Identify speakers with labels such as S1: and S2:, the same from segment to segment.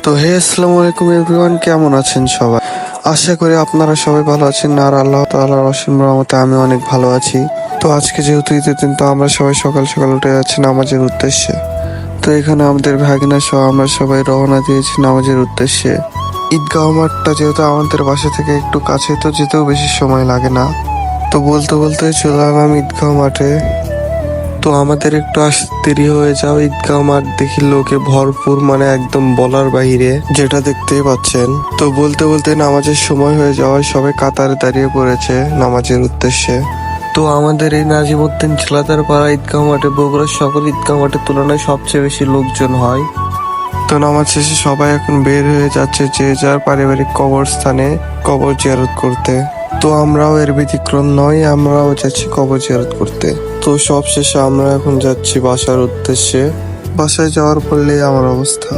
S1: তো হে আসসালামু আলাইকুম এভরিওয়ান, কেমন আছেন সবাই? আশা করি আপনারা সবাই ভালো আছেন। আর আল্লাহ তাআলার অসীম রহমতে আমি অনেক ভালো আছি। তো আজকে যেহেতু ঈদের দিন, তো আমরা সবাই সকাল সকাল উঠে যাচ্ছি নামাজের উদ্দেশ্যে। তো এখানে আমাদের ভাগিনা সহ আমরা সবাই রওনা দিয়েছি নামাজের উদ্দেশ্যে। ঈদগাহ মাঠটা যেহেতু আমাদের বাসা থেকে একটু কাছে, তো যেতেও বেশি সময় লাগে না। তো বলতে বলতে চলে এলাম ঈদগাহ মাঠে। তো আমাদের একটু আসতে দেরি হয়ে যাও, ঈদগাহ মাঠ দেখি লোকে ভরপুর, মানে একদম বলার বাইরে, যেটা দেখতেই পাচ্ছেন। তো বলতে বলতে নামাজের সময় হয়ে যাওয়ায় সবাই কাতারে দাঁড়িয়ে পড়েছে নামাজের উদ্দেশ্যে। তো আমাদের এই নাজিমউদ্দিন ঝিলাদার পাড়া ঈদগাহ মাঠে বগুড়ার সকল ঈদগাহ মাঠের তুলনায় সবচেয়ে বেশি লোকজন হয়। তো নামাজ শেষে সবাই এখন বের হয়ে যাচ্ছে যে যার পারিবারিক কবরস্থানে কবর জিয়ারত করতে। তো আমরাও এর ব্যতিক্রম নয়, আমরাও যাচ্ছি কবর জিয়ারত করতে। তো সব শেষে আমরা এখন যাচ্ছি বাসার উদ্দেশ্যে। বাসায় যাওয়ার পরলে আমার অবস্থা।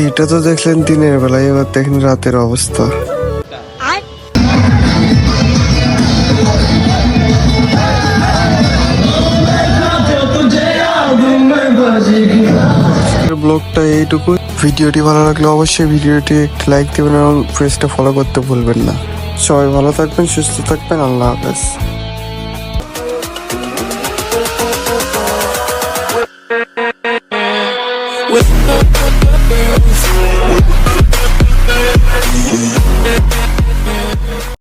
S1: এইটা তো দেখলেন দিনের বেলায়, এবার দেখেন রাতের অবস্থা। ব্লগটা এইটুকু। ভিডিওটি ভালো লাগলে অবশ্যই ভিডিওটি একটি লাইক দেবেন এবং পেজটা ফলো করতে ভুলবেন না। সবাই ভালো থাকবেন, সুস্থ থাকবেন। আল্লাহ হাফেজ।